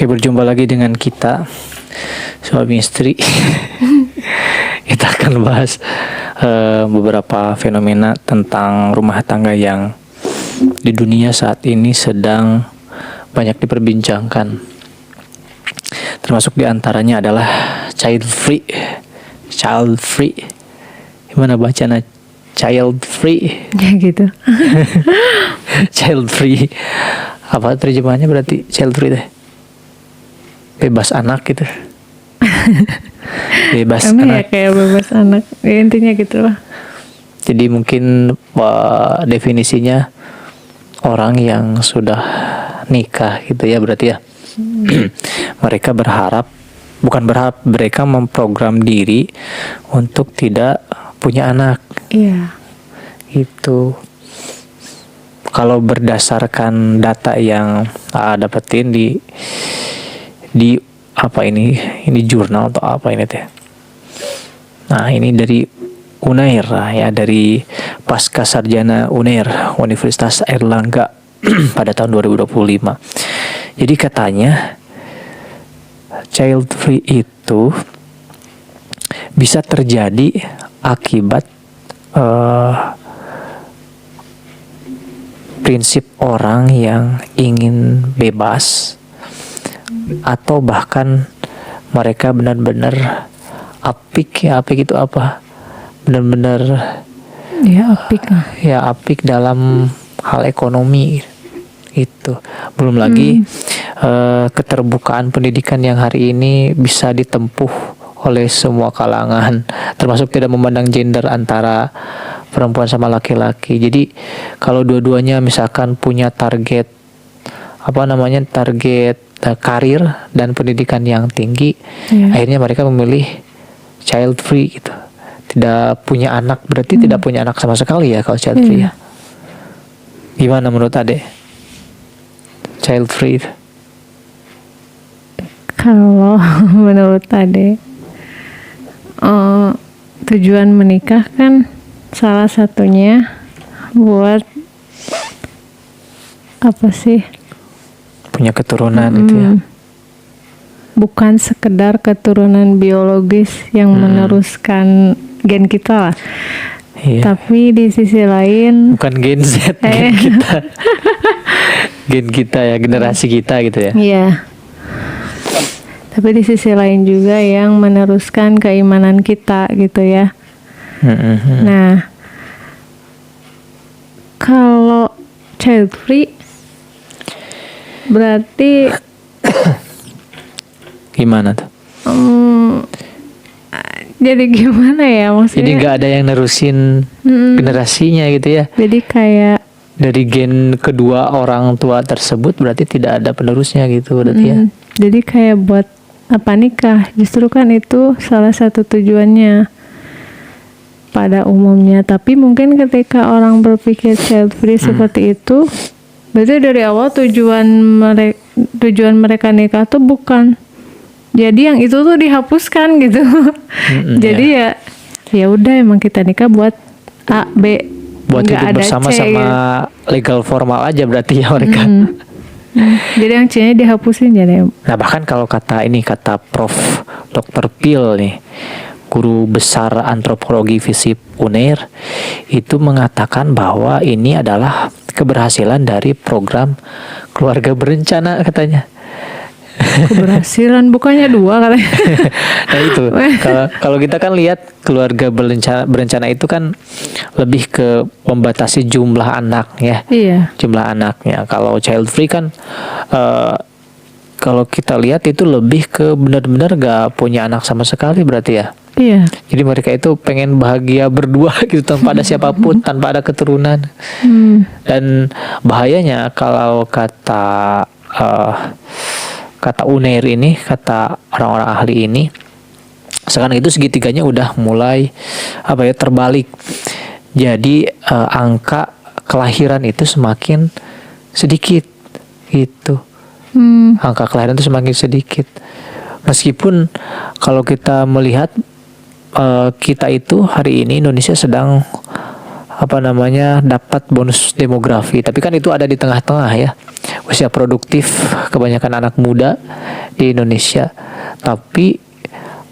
Oke, berjumpa lagi dengan kita suami istri. Kita akan bahas beberapa fenomena tentang rumah tangga yang di dunia saat ini sedang banyak diperbincangkan. Termasuk diantaranya adalah child free. Gimana bacanya? Child free. Ya gitu. Child free. Apa terjemahannya berarti child free deh? Bebas anak gitu. Bebas Emang anak. ya kayak bebas anak. Ya, intinya gitu lah. Jadi mungkin definisinya orang yang sudah nikah gitu ya berarti ya. Mereka mereka memprogram diri untuk tidak punya anak. Iya. Gitu. Kalau berdasarkan data yang dapetin di apa ini jurnal atau apa ini teh. Nah, ini dari Unair ya, dari Pasca Sarjana Unair Universitas Airlangga pada tahun 2025. Jadi katanya child free itu bisa terjadi akibat prinsip orang yang ingin bebas, atau bahkan mereka benar-benar apik itu apa? Benar-benar apik dalam hal ekonomi itu. Belum lagi keterbukaan pendidikan yang hari ini bisa ditempuh oleh semua kalangan, termasuk tidak memandang gender antara perempuan sama laki-laki. Jadi kalau dua-duanya misalkan punya target karir dan pendidikan yang tinggi, akhirnya mereka memilih child free gitu. Tidak punya anak, berarti tidak punya anak sama sekali ya kalau child free ya. Gimana menurut Ade? Child free itu? Kalau menurut Ade, tujuan menikah kan salah satunya buat apa sih? Punya keturunan itu ya. Bukan sekedar keturunan biologis yang meneruskan gen kita lah. Iya. Tapi di sisi lain bukan gen Z, gen kita. Gen kita ya, generasi kita gitu ya. Iya. Tapi di sisi lain juga yang meneruskan keimanan kita gitu ya. Nah, kalau child free berarti gimana tuh? Jadi gimana ya maksudnya? Jadi nggak ada yang nerusin generasinya gitu ya. Jadi kayak dari gen kedua orang tua tersebut berarti tidak ada penerusnya gitu berarti ya. Jadi kayak buat apa nikah? Justru kan itu salah satu tujuannya pada umumnya. Tapi mungkin ketika orang berpikir child free seperti itu, berarti dari awal tujuan mereka nikah tuh bukan. Jadi yang itu tuh dihapuskan gitu. Jadi ya udah emang kita nikah buat A, B, buat hidup bersama C, sama legal formal aja berarti ya mereka. Jadi yang C-nya dihapusin jadi. Nah, bahkan kalau kata Prof. Dr. Pil nih, guru besar antropologi FISIP Unair, itu mengatakan bahwa ini adalah keberhasilan dari program keluarga berencana katanya. Keberhasilan bukannya 2 kali. Nah itu kalau kita kan lihat keluarga berencana itu kan lebih ke membatasi jumlah anak ya. Iya. Jumlah anaknya. Kalau child free kan kalau kita lihat itu lebih ke benar-benar gak punya anak sama sekali berarti ya. Iya. Jadi mereka itu pengen bahagia berdua gitu tanpa ada siapapun, tanpa ada keturunan. Dan bahayanya kalau kata Unair ini, kata orang-orang ahli ini, sekarang itu segitiganya udah mulai terbalik. Jadi angka kelahiran itu semakin sedikit gitu. Angka kelahiran itu semakin sedikit. Meskipun kalau kita melihat kita itu hari ini Indonesia sedang dapat bonus demografi, tapi kan itu ada di tengah-tengah ya. usia produktif kebanyakan anak muda di Indonesia, tapi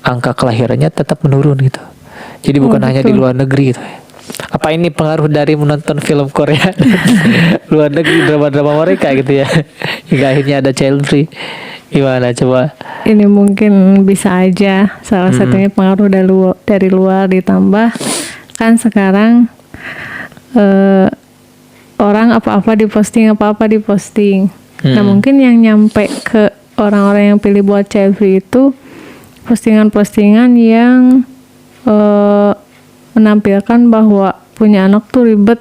angka kelahirannya tetap menurun gitu. Jadi bukan hanya di betul. luar negeri gitu. Apa ini pengaruh dari menonton film Korea luar negeri, drama-drama mereka gitu ya, hingga akhirnya ada child free? Gimana coba? Ini mungkin bisa aja salah satunya pengaruh dari luar, ditambah kan sekarang orang apa-apa diposting. Nah mungkin yang nyampe ke orang-orang yang pilih buat child free itu postingan-postingan yang menampilkan bahwa punya anak tuh ribet,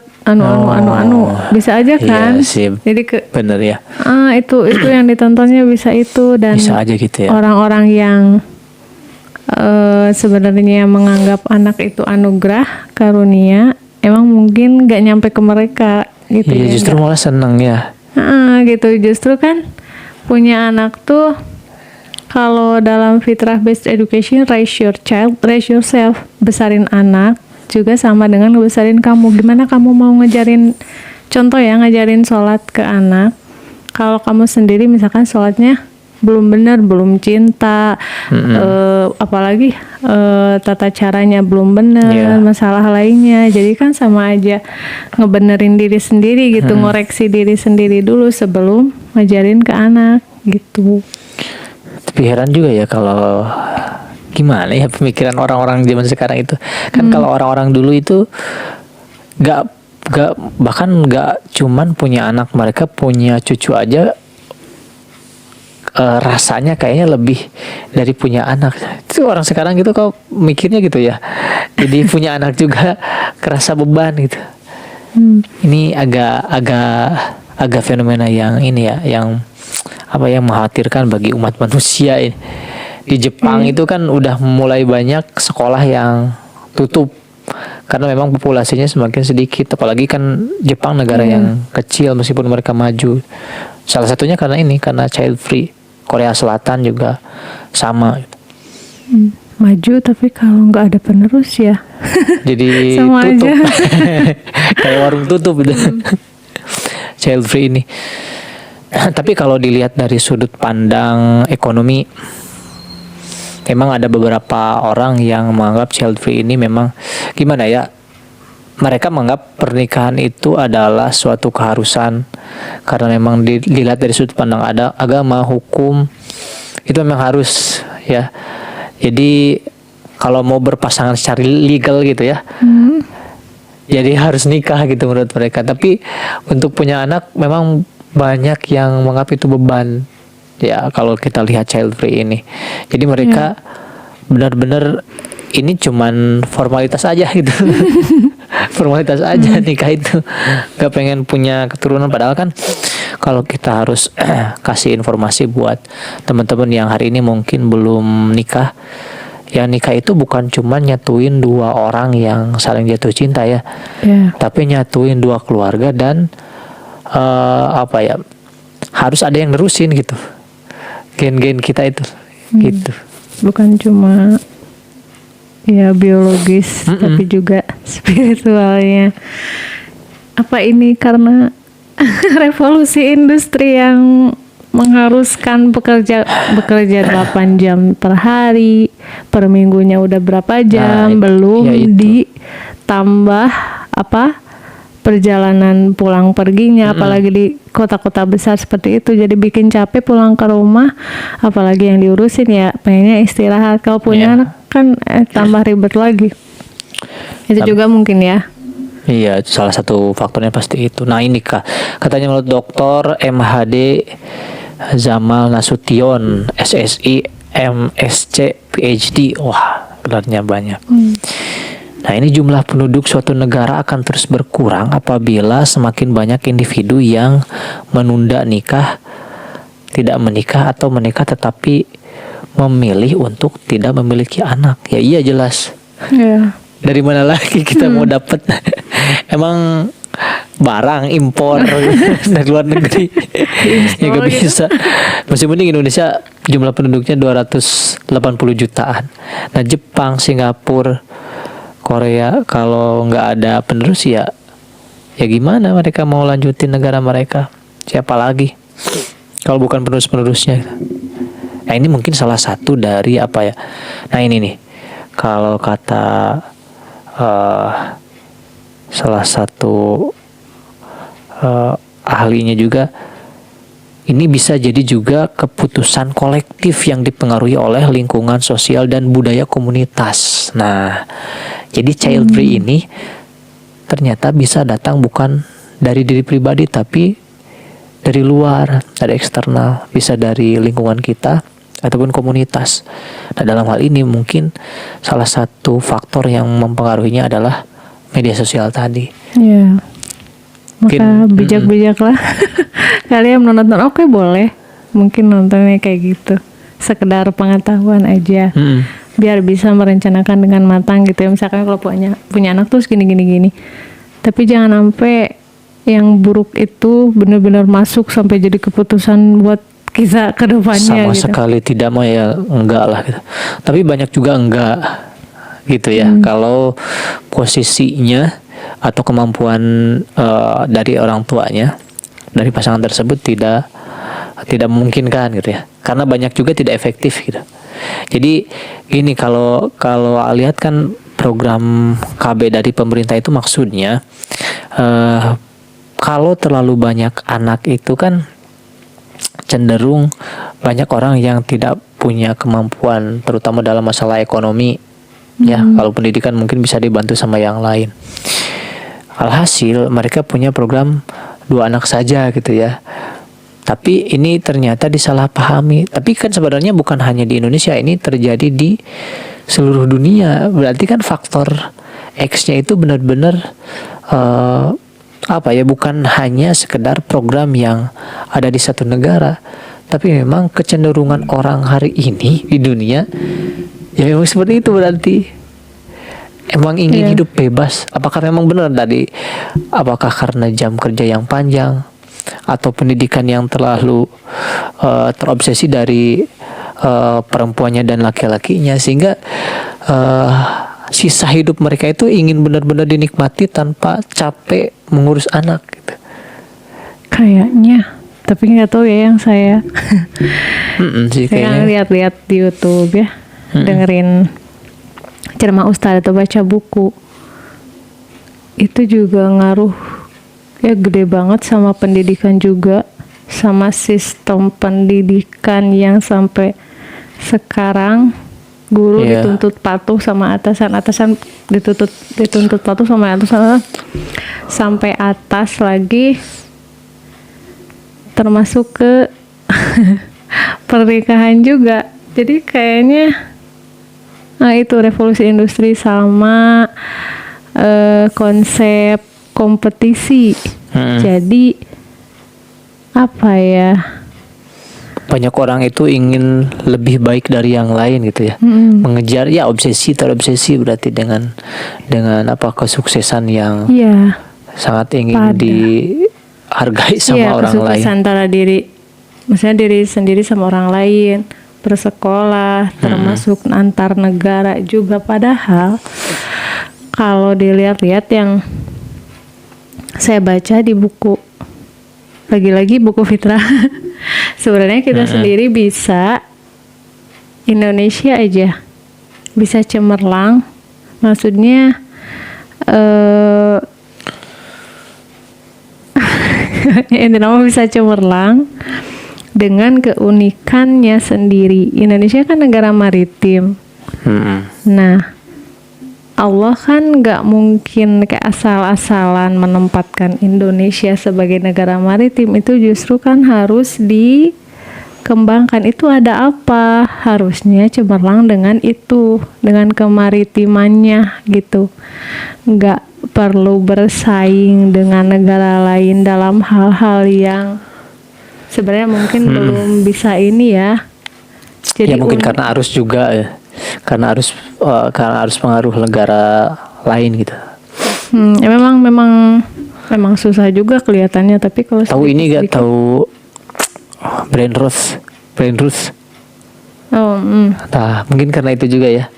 bisa aja kan? Iya sih, Jadi bener ya. itu yang ditontonnya bisa itu, dan Bisa aja gitu ya. orang-orang yang sebenarnya menganggap anak itu anugerah karunia, emang mungkin nggak nyampe ke mereka gitu. Iya, ya, justru nggak? malah seneng ya. Gitu, justru kan punya anak tuh, kalau dalam fitrah based education, raise your child, raise yourself, besarin anak juga sama dengan ngebesarin kamu. Gimana kamu mau ngajarin, contoh ya, ngajarin sholat ke anak, kalau kamu sendiri misalkan sholatnya belum benar, belum cinta, apalagi tata caranya belum benar, masalah lainnya, jadi kan sama aja ngebenerin diri sendiri gitu, ngoreksi diri sendiri dulu sebelum ngajarin ke anak gitu. Tapi heran juga ya kalau gimana ya pemikiran orang-orang zaman sekarang itu. Kan kalau orang-orang dulu itu bahkan nggak cuman punya anak, mereka punya cucu aja rasanya kayaknya lebih dari punya anak. Itu orang sekarang gitu kok mikirnya gitu ya. Jadi punya anak juga kerasa beban gitu. Ini agak fenomena yang ini ya, yang mengkhawatirkan bagi umat manusia ini. Di Jepang itu kan udah mulai banyak sekolah yang tutup karena memang populasinya semakin sedikit, apalagi kan Jepang negara yang kecil meskipun mereka maju. Salah satunya karena child free. Korea Selatan juga sama. Maju tapi kalau nggak ada penerus ya jadi sama tutup. aja. Kayak warung tutup gitu. Child free ini. Tapi kalau dilihat dari sudut pandang ekonomi, memang ada beberapa orang yang menganggap child free ini memang gimana ya, mereka menganggap pernikahan itu adalah suatu keharusan karena memang dilihat dari sudut pandang ada agama, hukum, itu memang harus ya. Jadi kalau mau berpasangan secara legal gitu ya, jadi harus nikah gitu menurut mereka. Tapi untuk punya anak memang banyak yang menganggap itu beban ya kalau kita lihat child free ini. Jadi mereka benar-benar ini cuman formalitas aja gitu. Formalitas aja nikah itu, gak pengen punya keturunan. Padahal kan kalau kita harus kasih informasi buat teman-teman yang hari ini mungkin belum nikah, yang nikah itu bukan cuma nyatuin dua orang yang saling jatuh cinta ya, tapi nyatuin dua keluarga dan harus ada yang nerusin gitu gen-gen kita itu gitu. Bukan cuma ya biologis, tapi juga spiritualnya. Apa ini karena revolusi industri yang mengharuskan bekerja 8 jam per hari, per minggunya udah berapa jam, belum ditambah perjalanan pulang perginya, apalagi di kota-kota besar seperti itu, jadi bikin capek pulang ke rumah, apalagi yang diurusin ya, pengennya istirahat. Kalau punya anak kan tambah ribet lagi. Itu juga mungkin ya. Iya, salah satu faktornya pasti itu. Nah ini katanya menurut Dr. MHD Zamal Nasution, SSI, MSc, PhD, wah gelarnya banyak. Nah ini jumlah penduduk suatu negara akan terus berkurang apabila semakin banyak individu yang menunda nikah, tidak menikah, atau menikah tetapi memilih untuk tidak memiliki anak. Ya iya jelas. Dari mana lagi kita mau dapat emang barang impor dari luar negeri ya gak bisa. Masih mending Indonesia jumlah penduduknya 280 jutaan. Nah Jepang, Singapura, Korea kalau nggak ada penerus ya gimana mereka mau lanjutin negara mereka? Siapa lagi? Kalau bukan penerus-penerusnya. Nah ini mungkin salah satu dari apa ya. Nah ini nih, kalau kata salah satu ahlinya juga, ini bisa jadi juga keputusan kolektif yang dipengaruhi oleh lingkungan sosial dan budaya komunitas. Nah, jadi child free ini ternyata bisa datang bukan dari diri pribadi tapi dari luar, dari eksternal, bisa dari lingkungan kita ataupun komunitas. Nah, dalam hal ini mungkin salah satu faktor yang mempengaruhinya adalah media sosial tadi. Iya. Mungkin, Maka bijak-bijak lah. Kalian menonton, oke boleh. Mungkin nontonnya kayak gitu. Sekedar pengetahuan aja. Biar bisa merencanakan dengan matang gitu ya. Misalkan kalau punya anak terus gini. Tapi jangan sampai yang buruk itu benar-benar masuk sampai jadi keputusan buat kita ke depannya Sama gitu. sekali tidak mau ya, enggak lah gitu. Tapi banyak juga enggak gitu ya. Kalau posisinya atau kemampuan dari orang tuanya, dari pasangan tersebut tidak memungkinkan gitu ya. Karena banyak juga tidak efektif gitu. Jadi gini, kalau lihat kan program KB dari pemerintah itu maksudnya kalau terlalu banyak anak itu kan cenderung banyak orang yang tidak punya kemampuan, terutama dalam masalah ekonomi. Ya, kalau pendidikan mungkin bisa dibantu sama yang lain. Alhasil mereka punya program 2 anak saja gitu ya. Tapi ini ternyata disalahpahami. Tapi kan sebenarnya bukan hanya di Indonesia, ini terjadi di seluruh dunia. Berarti kan faktor X-nya itu benar-benar bukan hanya sekedar program yang ada di satu negara, tapi memang kecenderungan orang hari ini di dunia ya memang seperti itu. Berarti emang ingin hidup bebas. Apakah memang benar tadi? Apakah karena jam kerja yang panjang atau pendidikan yang terlalu terobsesi dari perempuannya dan laki-lakinya, sehingga sisa hidup mereka itu ingin benar-benar dinikmati tanpa capek mengurus anak gitu. Kayaknya, tapi nggak tahu ya yang saya. Sih, Saya kayaknya. lihat-lihat di YouTube ya, dengerin ceramah ustadz atau baca buku, itu juga ngaruh ya gede banget sama pendidikan juga, sama sistem pendidikan yang sampai sekarang guru dituntut patuh sama atasan dituntut patuh sama atasan sampai atas lagi, termasuk ke pernikahan juga. Jadi kayaknya itu revolusi industri sama konsep kompetisi. Jadi apa ya, banyak orang itu ingin lebih baik dari yang lain gitu ya. Mengejar ya terobsesi berarti dengan kesuksesan yang sangat ingin dihargai sama orang lain. Kesuksesan antara diri sendiri sama orang lain, bersekolah, termasuk antar negara juga. Padahal kalau dilihat-lihat yang saya baca di buku, lagi-lagi buku fitrah, sebenarnya kita sendiri bisa, Indonesia aja bisa cemerlang, maksudnya intinya bisa cemerlang dengan keunikannya sendiri. Indonesia kan negara maritim. Nah, Allah kan nggak mungkin kayak asal-asalan menempatkan Indonesia sebagai negara maritim. Itu justru kan harus dikembangkan. Itu ada apa? Harusnya cemerlang dengan itu, dengan kemaritimannya gitu. Nggak perlu bersaing dengan negara lain dalam hal-hal yang sebenarnya mungkin belum bisa ini ya. Jadi ya mungkin karena arus juga ya. Karena harus pengaruh negara lain gitu. Ya memang susah juga kelihatannya, tapi kalau tahu ini gak tahu brain rot. Nah, mungkin karena itu juga ya.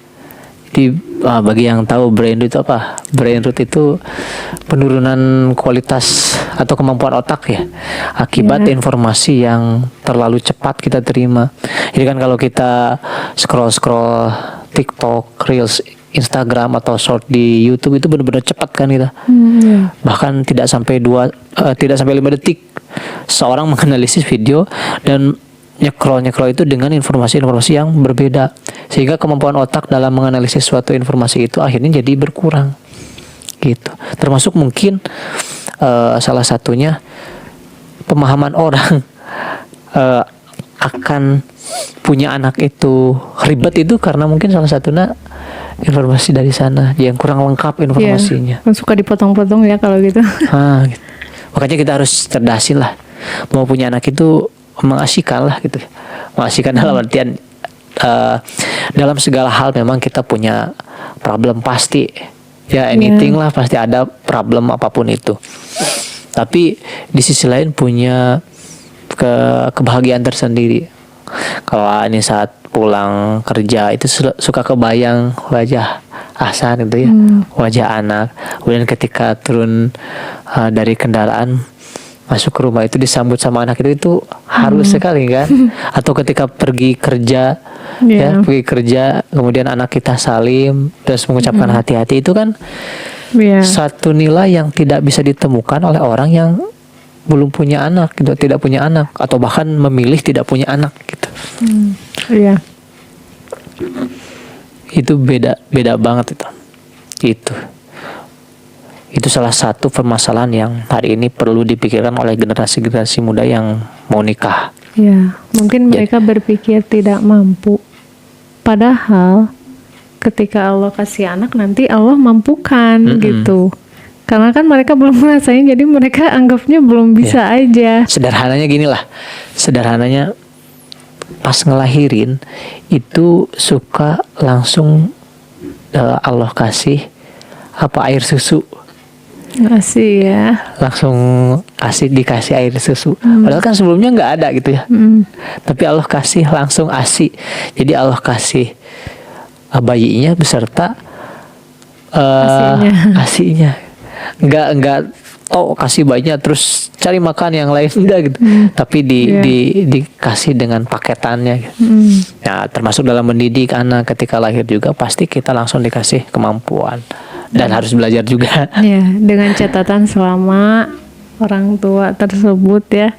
Jadi bagi yang tahu brain rot itu apa? Brain rot itu penurunan kualitas atau kemampuan otak ya, akibat informasi yang terlalu cepat kita terima. Jadi kan kalau kita scroll TikTok, Reels, Instagram atau short di YouTube itu benar-benar cepat kan kita. Bahkan tidak sampai 5 detik seorang menganalisis video dan nyekrol itu dengan informasi-informasi yang berbeda, sehingga kemampuan otak dalam menganalisis suatu informasi itu akhirnya jadi berkurang gitu. Termasuk mungkin salah satunya pemahaman orang akan punya anak itu ribet itu karena mungkin salah satunya informasi dari sana yang kurang lengkap informasinya. Kan suka dipotong-potong ya kalau gitu. Gitu. Makanya kita harus cerdasin lah. Mau punya anak itu mengasihkan lah gitu. Mengasihkan dalam artian dalam segala hal memang kita punya problem pasti. Ya anything lah pasti ada problem apapun itu. Tapi di sisi lain punya kebahagiaan tersendiri. Kalau ini saat pulang kerja itu suka kebayang wajah Ahsan itu ya, wajah anak. Kemudian ketika turun dari kendaraan masuk ke rumah itu disambut sama anak itu haru sekali kan. Atau ketika pergi kerja pergi kerja kemudian anak kita salim terus mengucapkan hati-hati, itu kan satu nilai yang tidak bisa ditemukan oleh orang yang belum punya anak gitu, tidak punya anak atau bahkan memilih tidak punya anak gitu. Itu beda banget itu salah satu permasalahan yang hari ini perlu dipikirkan oleh generasi muda yang mau nikah. Ya, mungkin mereka berpikir tidak mampu, padahal ketika Allah kasih anak nanti Allah mampukan gitu. Karena kan mereka belum ngerasain, jadi mereka anggapnya belum bisa aja. Sederhananya gini lah, pas ngelahirin itu suka langsung Allah kasih air susu. Ngasih ya. Langsung dikasih air susu. Padahal kan sebelumnya nggak ada gitu ya. Tapi Allah kasih langsung ASI. Jadi Allah kasih bayinya beserta ASI-nya. Nggak kasih bayinya terus cari makan yang lain enggak gitu. Tapi dikasih dengan paketannya gitu. Ya, termasuk dalam mendidik anak ketika lahir juga pasti kita langsung dikasih kemampuan dan harus belajar juga. Ya, dengan catatan selama orang tua tersebut ya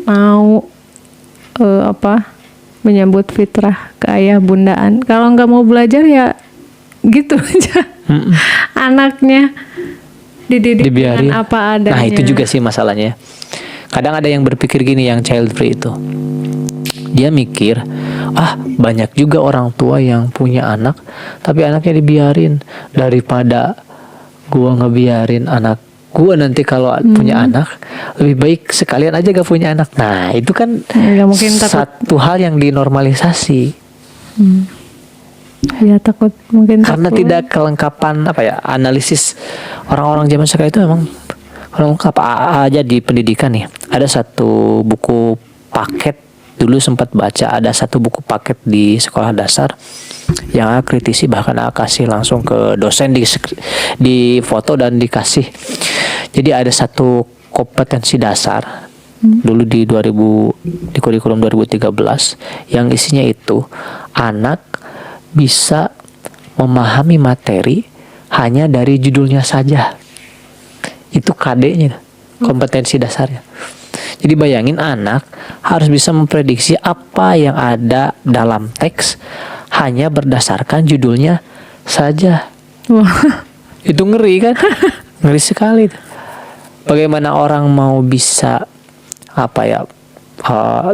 mau menyambut fitrah ke ayah bundaan. Kalau nggak mau belajar ya gitu aja. Anaknya dididik dengan apa adanya. Nah itu juga sih masalahnya. Kadang ada yang berpikir gini, yang child free itu dia mikir banyak juga orang tua yang punya anak tapi anaknya dibiarin, daripada gua ngebiarin anak gua nanti kalau punya anak lebih baik sekalian aja gak punya anak. Nah itu kan mungkin satu hal yang dinormalisasi. Ya takut mungkin karena tidak kelengkapan analisis orang-orang zaman sekarang itu memang lengkap aja di pendidikan nih. Ada satu buku paket dulu sempat baca, ada satu buku paket di sekolah dasar yang kritisi bahkan kasih langsung ke dosen di foto dan dikasih. Jadi ada satu kompetensi dasar dulu di kurikulum 2013 yang isinya itu anak bisa memahami materi hanya dari judulnya saja. Itu KD-nya, kompetensi dasarnya. Jadi bayangin anak harus bisa memprediksi apa yang ada dalam teks hanya berdasarkan judulnya saja. Itu ngeri kan? Ngeri sekali. Bagaimana orang mau bisa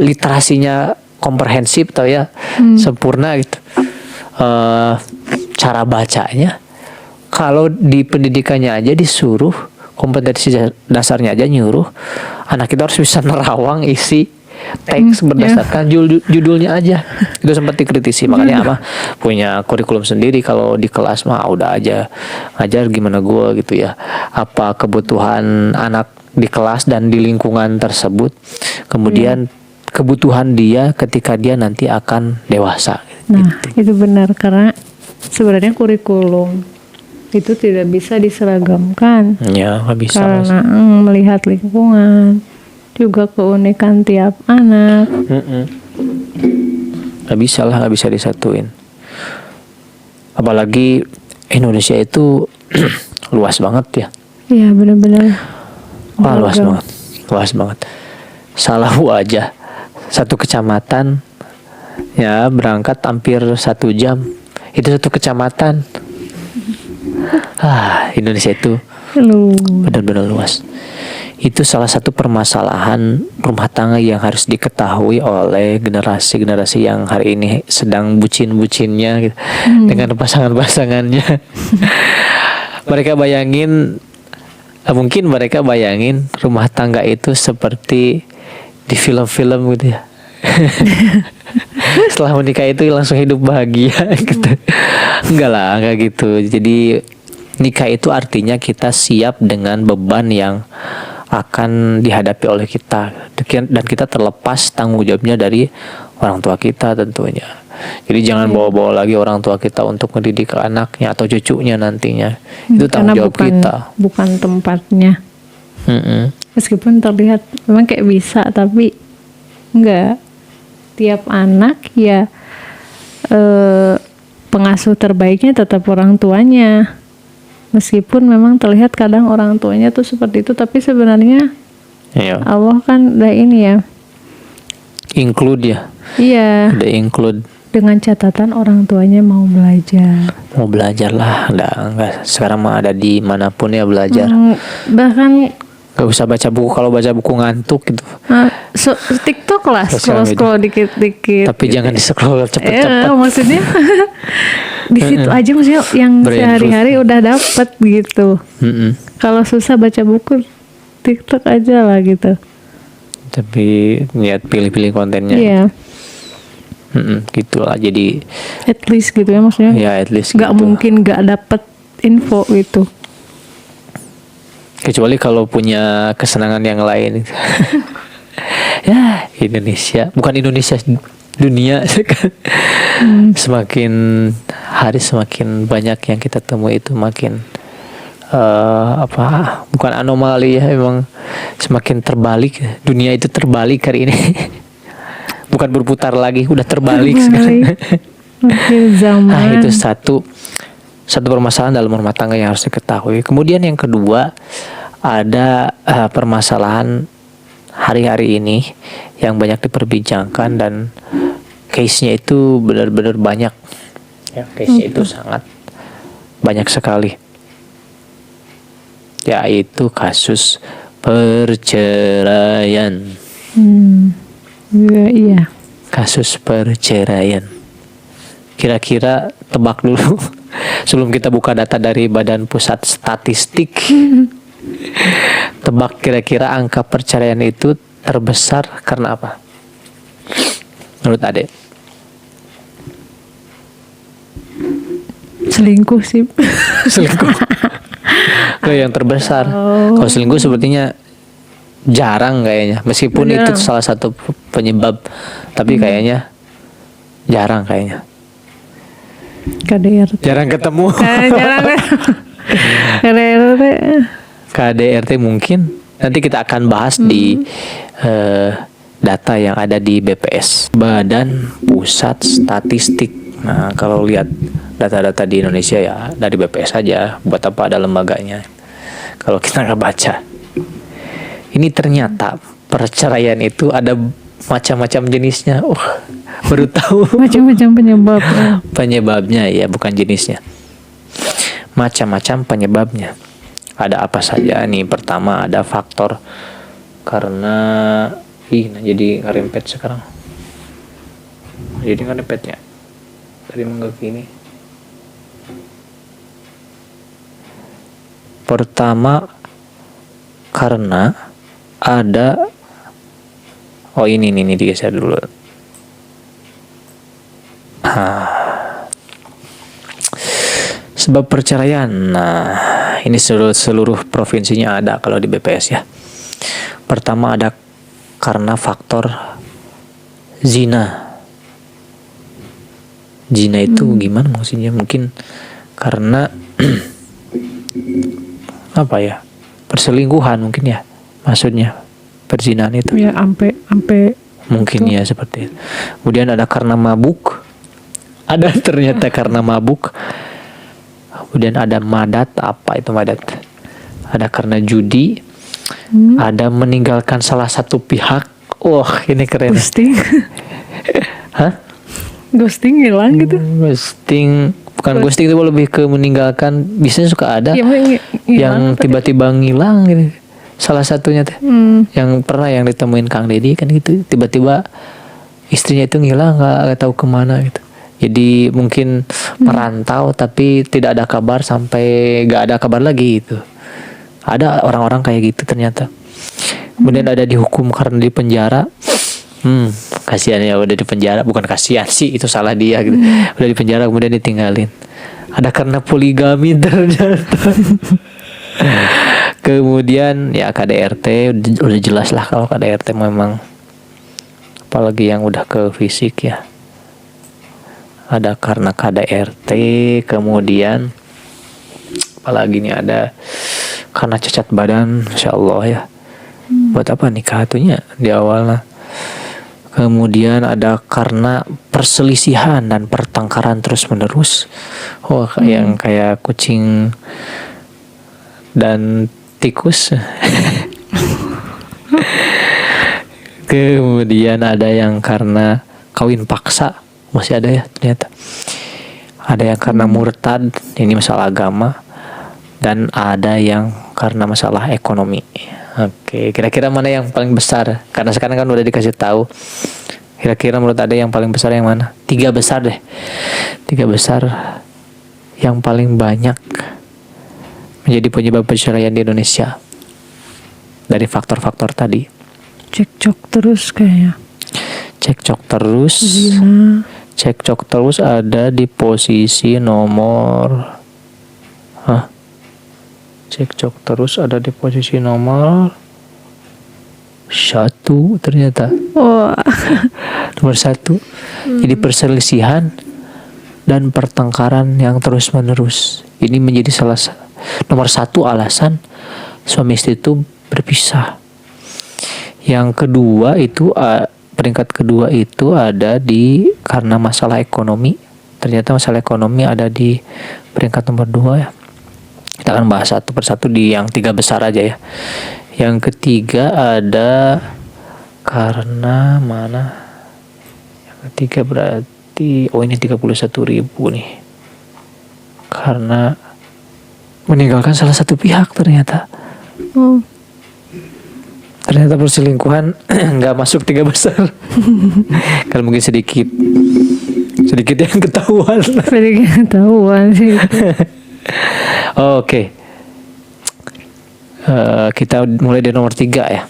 literasinya komprehensif atau sempurna gitu. Cara bacanya kalau di pendidikannya aja disuruh kompetensi dasarnya aja nyuruh anak kita harus bisa nerawang isi teks berdasarkan judulnya aja. Itu sempat dikritisi, makanya punya kurikulum sendiri. Kalau di kelas mah udah aja ngajar gimana gua gitu ya, apa kebutuhan anak di kelas dan di lingkungan tersebut, kemudian kebutuhan dia ketika dia nanti akan dewasa. Nah, itu benar, karena sebenarnya kurikulum itu tidak bisa diseragamkan Ya, nggak bisa. Mas. karena melihat lingkungan, juga keunikan tiap anak. Nggak bisa lah, nggak bisa disatuin. Apalagi Indonesia itu luas banget ya. Iya benar-benar. Wah, luas beragam. banget. Luas banget. Salawu aja. Satu kecamatan ya berangkat hampir 1 jam. Itu satu kecamatan. Indonesia itu Lu. benar-benar luas. Itu salah satu permasalahan rumah tangga yang harus diketahui oleh generasi-generasi yang hari ini sedang bucin-bucinnya gitu, dengan pasangan-pasangannya. Mereka bayangin, mungkin mereka bayangin rumah tangga itu seperti di film-film gitu ya. Setelah menikah itu langsung hidup bahagia gitu. Enggak lah, enggak gitu. Jadi nikah itu artinya kita siap dengan beban yang akan dihadapi oleh kita, dan kita terlepas tanggung jawabnya dari orang tua kita tentunya. Jadi jangan bawa-bawa lagi orang tua kita untuk mendidik anaknya atau cucunya nantinya. Itu tanggung jawab kita. Bukan tempatnya. Meskipun terlihat memang kayak bisa, tapi enggak. Tiap anak ya pengasuh terbaiknya tetap orang tuanya. Meskipun memang terlihat kadang orang tuanya tuh seperti itu, tapi sebenarnya Iya. Allah kan udah ini ya. Include ya. Iya. Udah include. Dengan catatan orang tuanya mau belajar. Mau belajar lah, enggak. Sekarang mah ada di manapun ya belajar. Bahkan Gak usah baca buku, kalau baca buku ngantuk gitu. TikTok lah, Sosial scroll dikit-dikit. Tapi jangan di-scroll cepet-cepet. Maksudnya di situ aja, maksudnya yang Brain sehari-hari udah dapet gitu. Kalau susah baca buku, TikTok aja lah gitu. Tapi niat pilih-pilih kontennya. Iya. Gitulah, jadi At least gitu ya, maksudnya. ya at least Gak gitu. mungkin gak dapet info gitu. Kecuali kalau punya kesenangan yang lain. Ya, Indonesia, bukan Indonesia, dunia. Semakin hari semakin banyak yang kita temui itu makin bukan anomali ya, memang semakin terbalik. Dunia itu terbalik hari ini. Bukan berputar lagi, udah terbalik sekarang. Akhir zaman. Itu satu permasalahan dalam rumah tangga yang harus diketahui. Kemudian yang kedua, ada permasalahan hari-hari ini yang banyak diperbincangkan dan case-nya itu benar-benar banyak. Ya, case-nya itu sangat banyak sekali. Yaitu kasus perceraian. Iya. Kasus perceraian. Kira-kira tebak dulu sebelum kita buka data dari Badan Pusat Statistik. Tebak kira-kira angka perceraian itu terbesar karena apa? Menurut Ade? Selingkuh sih. Selingkuh. Kalau yang terbesar. Kalau selingkuh sepertinya jarang kayaknya. Meskipun itu salah satu penyebab, tapi kayaknya jarang kayaknya. KDRT. Jarang ketemu. Jarang. KDRT. KDRT mungkin nanti kita akan bahas di data yang ada di BPS, Badan Pusat Statistik. Nah, kalau lihat data-data di Indonesia ya dari BPS aja, buat apa ada lembaganya kalau kita nggak baca. Ini ternyata perceraian itu ada macam-macam jenisnya. Baru tahu. Macam-macam penyebab. Penyebabnya ya, bukan jenisnya. Macam-macam penyebabnya. Ada apa saja nih? Pertama ada faktor karena jadi ngerempet sekarang. Jadi ngerempetnya dari mangga ini. Pertama karena ada ini digeser dulu. Sebab perceraian. Nah, ini seluruh provinsinya ada kalau di BPS ya. Pertama ada karena faktor zina. Zina itu gimana maksudnya? Mungkin karena apa ya, perselingkuhan mungkin ya, maksudnya perzinahan itu Ya ampe mungkin ya seperti itu. Kemudian ada karena mabuk, ada ternyata karena mabuk. Kemudian ada madat, apa itu madat? Ada karena judi, ada meninggalkan salah satu pihak. Wah, ini keren. ghosting. Hah? Ghosting hilang gitu. Ghosting, bukan ghosting, itu lebih ke meninggalkan. Biasanya suka ada Ya, yang tiba-tiba ngilang gitu. Salah satunya teh, yang pernah yang ditemuin Kang Deddy kan gitu, tiba-tiba istrinya itu ngilang, nggak tahu kemana gitu. Jadi mungkin merantau tapi tidak ada kabar sampai nggak ada kabar lagi gitu. Ada orang-orang kayak gitu ternyata. Kemudian ada dihukum karena di penjara. Kasihan ya udah di penjara, bukan kasihan sih, itu salah dia gitu. Udah di penjara kemudian ditinggalin. Ada karena poligami ternyata. Kemudian ya KDRT udah jelas lah, kalau KDRT memang, apalagi yang udah ke fisik ya. Ada karena KDRT, kemudian apalagi nih, ada karena cacat badan, Masya Allah ya. Buat apa nikah itunya di awalnya. Kemudian ada karena perselisihan dan pertengkaran terus menerus. Yang kayak kucing dan tikus. Kemudian ada yang karena kawin paksa, masih ada ya ternyata. Ada yang karena murtad, ini masalah agama. Dan ada yang karena masalah ekonomi. Oke, kira-kira mana yang paling besar? Karena sekarang kan udah dikasih tahu. Kira-kira menurut ada yang paling besar yang mana? 3 besar deh. 3 besar yang paling banyak menjadi penyebab perceraian di Indonesia dari faktor-faktor tadi. Cekcok terus kayaknya. Cekcok terus. Zina. Cekcok terus ada di posisi nomor. Cekcok terus ada di posisi nomor 1 ternyata. Wah. Nomor 1. Jadi perselisihan dan pertengkaran yang terus menerus. Ini menjadi nomor 1 alasan suami istri itu berpisah. Yang kedua itu, peringkat kedua itu ada di karena masalah ekonomi. Ternyata masalah ekonomi ada di peringkat nomor 2 ya. Kita akan bahas satu persatu di yang 3 besar aja ya. Yang ketiga ada karena mana? Yang ketiga berarti, ini 31.000 nih. Karena meninggalkan salah satu pihak ternyata. Ternyata perselingkuhan nggak masuk 3 besar. Kalau mungkin sedikit yang ketahuan. Sedikit ketahuan sih. Oke. Kita mulai dari nomor 3 ya.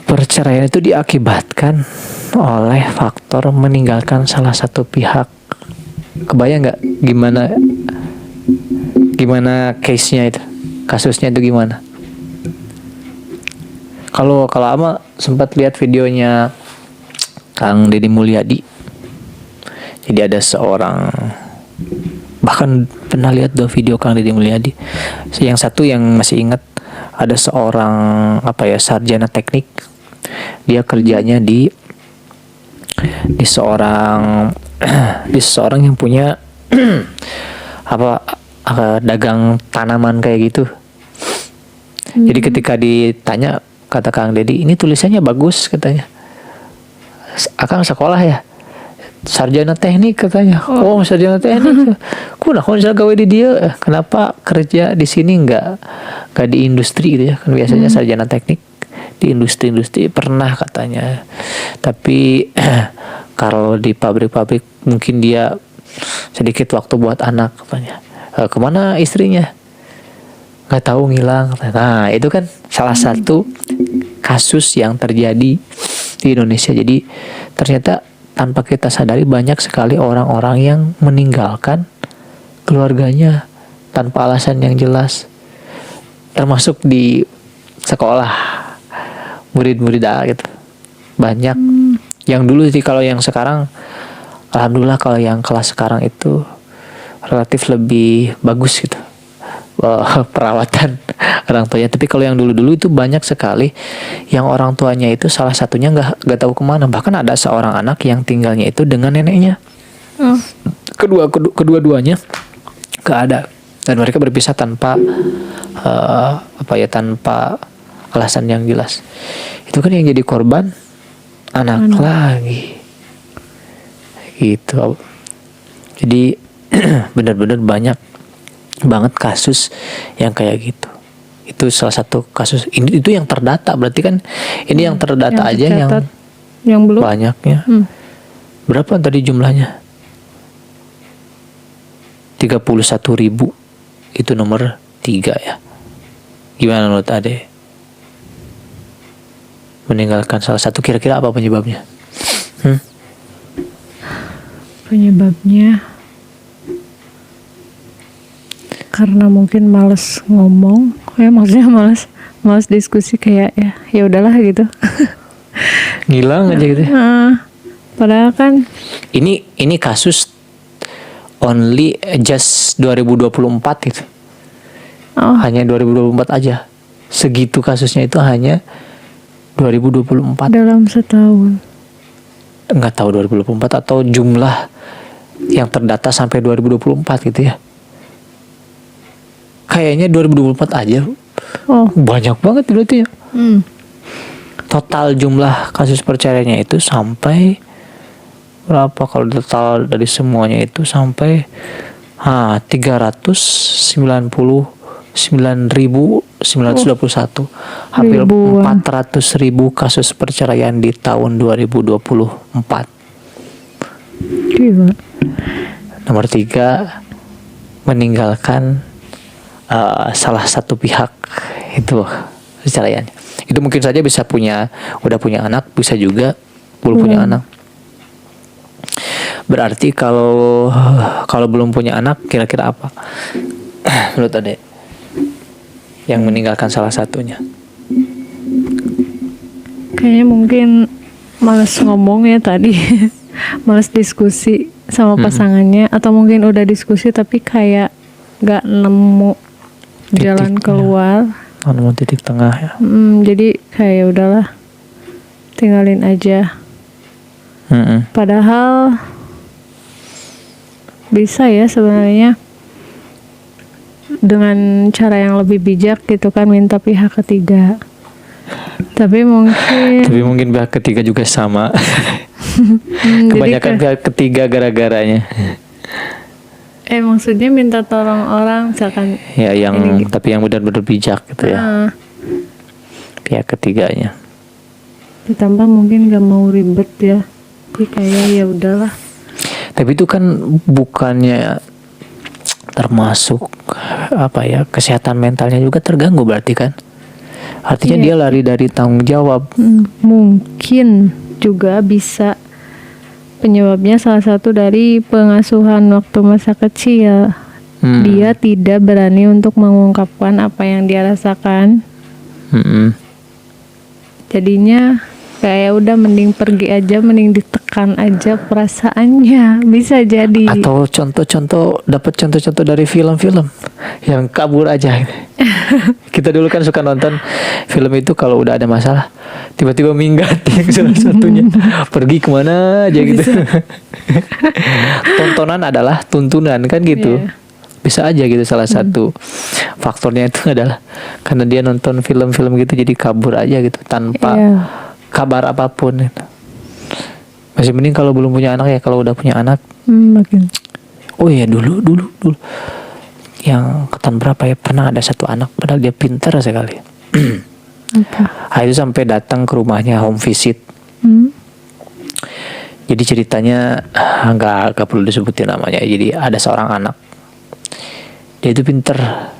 Perceraian itu diakibatkan oleh faktor meninggalkan salah satu pihak. Kebayang nggak gimana case-nya itu? Kasusnya itu gimana? Kalau Ama sempat lihat videonya Kang Deddy Mulyadi. Jadi ada seorang, bahkan pernah lihat 2 video Kang Deddy Mulyadi. Yang satu yang masih ingat, ada seorang sarjana teknik. Dia kerjanya di seorang yang punya dagang tanaman kayak gitu. Jadi ketika ditanya, kata Kang Deddy, ini tulisannya bagus katanya. Akang sekolah ya? Sarjana teknik katanya. Oh, sarjana teknik. Kunaon bisa gawe di dia? Kenapa kerja di sini nggak di industri gitu ya? Kan biasanya sarjana teknik di industri pernah katanya. Tapi kalau di pabrik-pabrik mungkin dia sedikit waktu buat anak katanya. Kemana istrinya? Nggak tahu, ngilang. Nah, itu kan salah satu kasus yang terjadi di Indonesia. Jadi ternyata tanpa kita sadari banyak sekali orang-orang yang meninggalkan keluarganya tanpa alasan yang jelas. Termasuk di sekolah, murid-murid gitu. Banyak. Yang dulu sih, kalau yang sekarang alhamdulillah kalau yang kelas sekarang itu relatif lebih bagus gitu. perawatan orang tuanya. Tapi kalau yang dulu-dulu itu banyak sekali yang orang tuanya itu salah satunya nggak tahu kemana. Bahkan ada seorang anak yang tinggalnya itu dengan neneknya. Oh, Kedua-duanya nggak ada, dan mereka berpisah tanpa tanpa alasan yang jelas. Itu kan yang jadi korban anak lagi gitu. Jadi benar-benar banyak banget kasus yang kayak gitu. Itu salah satu kasus. Ini itu yang terdata, berarti kan ini yang terdata yang aja tercatat, yang belum. banyaknya. Berapa tadi jumlahnya? 31.000. Itu nomor 3 ya. Gimana menurut Ade? Meninggalkan salah satu, kira-kira apa penyebabnya? Penyebabnya karena mungkin males ngomong, maksudnya males diskusi, kayak ya udahlah gitu. Ngilang aja gitu. Padahal kan Ini kasus only just 2024 gitu. Hanya 2024 aja. Segitu kasusnya itu hanya 2024. dalam setahun. Enggak tahu 2024 atau jumlah yang terdata sampai 2024 gitu ya. Kayaknya 2024 aja. Banyak banget berarti ya. Total jumlah kasus perceraiannya itu sampai berapa? Kalau total dari semuanya itu sampai 399.921, hampir 400.000 kasus perceraian di tahun 2024. Gila. Nomor 3, meninggalkan salah satu pihak itu perceraiannya. Itu mungkin saja bisa udah punya anak, bisa juga belum punya anak. Berarti kalau belum punya anak, kira-kira apa menurut Ade yang meninggalkan salah satunya? Kayaknya mungkin males ngomong ya tadi. Males diskusi sama pasangannya, atau mungkin udah diskusi tapi kayak gak nemu jalan keluar. Nemu titik tengah ya. Jadi kayak udahlah, tinggalin aja. Padahal bisa ya sebenarnya dengan cara yang lebih bijak gitu kan, minta pihak ketiga. Tapi mungkin pihak ketiga juga sama. Kebanyakan pihak ketiga gara-garanya. Maksudnya minta tolong orang misalkan Ya tapi yang benar-benar bijak gitu ya. Pihak ketiganya. Ditambah mungkin gak mau ribet ya. Jadi kayak ya udahlah. Tapi itu kan bukannya termasuk kesehatan mentalnya juga terganggu berarti kan? Artinya dia lari dari tanggung jawab. Mungkin juga bisa penyebabnya salah satu dari pengasuhan waktu masa kecil. Dia tidak berani untuk mengungkapkan apa yang dia rasakan. Jadinya kayak udah mending pergi aja, mending ditekan aja perasaannya. Bisa jadi. Atau dapat contoh-contoh dari film-film yang kabur aja. Kita dulu kan suka nonton film itu, kalau udah ada masalah tiba-tiba minggat yang salah satunya pergi kemana aja gitu. Tontonan adalah tuntunan kan gitu. Bisa aja gitu, salah satu faktornya itu adalah karena dia nonton film-film gitu, jadi kabur aja gitu tanpa kabar apapun. Masih mending kalau belum punya anak ya. Kalau udah punya anak, makin. Oh iya, dulu yang ketan berapa ya, pernah ada satu anak padahal dia pintar sekali. Itu sampai datang ke rumahnya, home visit. Jadi ceritanya nggak perlu disebutin namanya. Jadi ada seorang anak, dia itu pintar,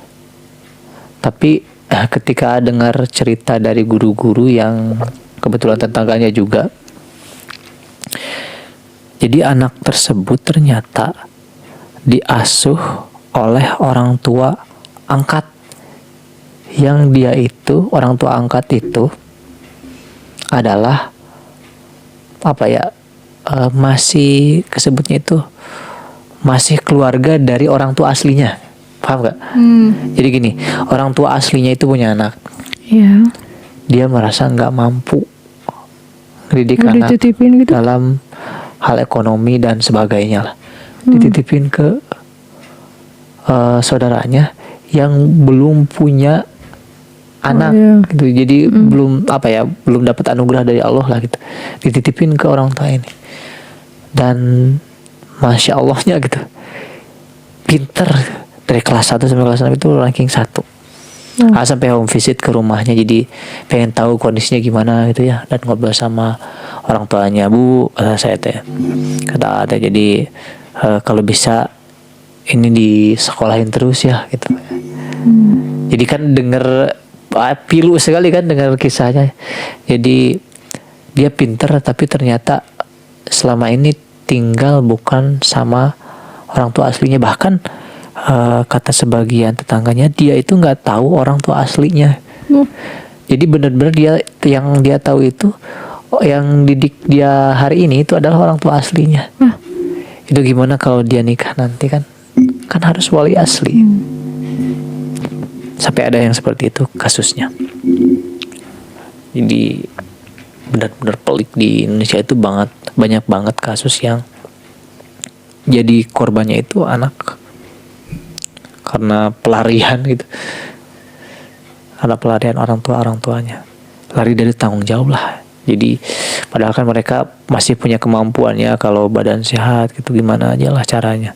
tapi ketika dengar cerita dari guru-guru yang kebetulan tetangganya juga, jadi anak tersebut ternyata diasuh oleh orang tua angkat, yang dia itu orang tua angkat itu adalah masih kesebutnya itu masih keluarga dari orang tua aslinya. Paham nggak? Jadi gini, orang tua aslinya itu punya anak, Ya. dia merasa nggak mampu didik Udah anak dititipin gitu. dalam hal ekonomi dan sebagainya lah, dititipin ke saudaranya yang belum punya anak iya. gitu. Jadi belum dapat anugerah dari Allah lah gitu, dititipin ke orang tua ini. Dan masya Allahnya gitu, pinter, dari kelas 1 sampai kelas 6 itu ranking 1. Sampai home visit ke rumahnya, jadi pengen tahu kondisinya gimana gitu ya, dan ngobrol sama orang tuanya. Bu, kata saya teh, kata ada, jadi kalau bisa ini disekolahin terus ya gitu. Jadi kan denger pilu sekali kan dengar kisahnya. Jadi dia pinter tapi ternyata selama ini tinggal bukan sama orang tua aslinya. Bahkan kata sebagian tetangganya, dia itu nggak tahu orang tua aslinya. Jadi benar-benar yang dia tahu itu, yang didik dia hari ini itu adalah orang tua aslinya. Itu gimana kalau dia nikah nanti kan harus wali asli. Sampai ada yang seperti itu kasusnya. Jadi benar-benar pelik, di Indonesia itu banyak banget kasus yang jadi korbannya itu anak, karena pelarian gitu, karena pelarian orang tuanya, lari dari tanggung jawab lah. Jadi padahal kan mereka masih punya kemampuannya, kalau badan sehat gitu gimana aja lah caranya.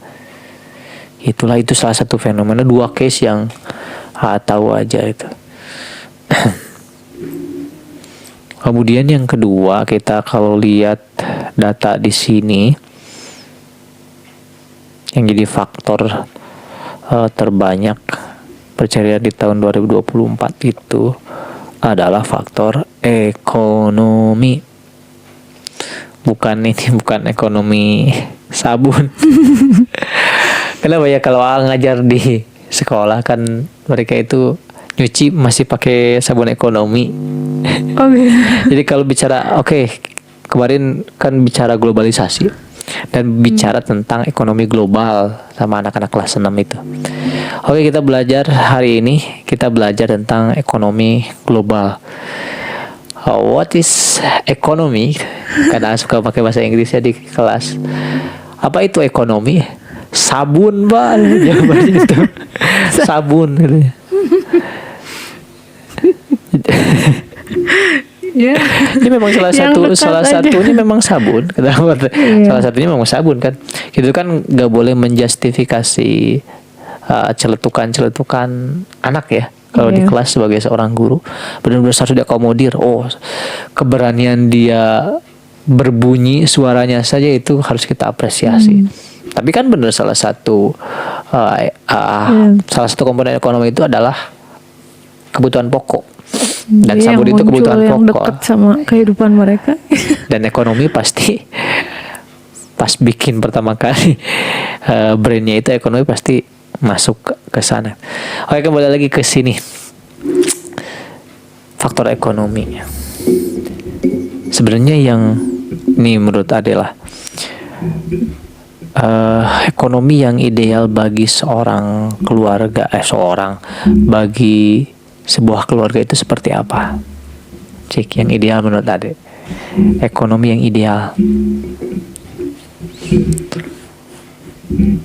Itu salah satu fenomena, 2 case yang tahu aja itu. Kemudian yang kedua, kita kalau lihat data di sini, yang jadi faktor terbanyak perceraian di tahun 2024 itu adalah faktor ekonomi. Bukan ekonomi sabun. Kenapa ya, kalau ngajar di sekolah kan mereka itu nyuci masih pakai sabun ekonomi. Jadi kalau bicara kemarin kan bicara globalisasi dan bicara tentang ekonomi global sama anak-anak kelas 6 itu. Kita belajar hari ini, kita belajar tentang ekonomi global. What is economy? Karena suka pakai bahasa Inggrisnya di kelas. Apa itu ekonomi? Sabun, Pak. Jawabannya itu sabun gitu. Ya. Ini memang salah satunya memang sabun. Salah satunya memang sabun kan. Itu kan nggak boleh menjustifikasi celetukan anak ya. Kalau di kelas sebagai seorang guru, benar-benar harus diakomodir. Keberanian dia berbunyi suaranya saja itu harus kita apresiasi. Tapi kan benar salah satu komponen ekonomi itu adalah kebutuhan pokok. Dan sabun itu kebutuhan yang pokok. Dekat sama kehidupan mereka. Dan ekonomi pasti pas bikin pertama kali brandnya itu ekonomi pasti masuk ke sana. Kembali lagi ke sini. Faktor ekonomi. Sebenarnya yang ini menurut adalah ekonomi yang ideal bagi seorang keluarga, bagi sebuah keluarga itu seperti apa? Cik, yang ideal menurut Ade. Ekonomi yang ideal.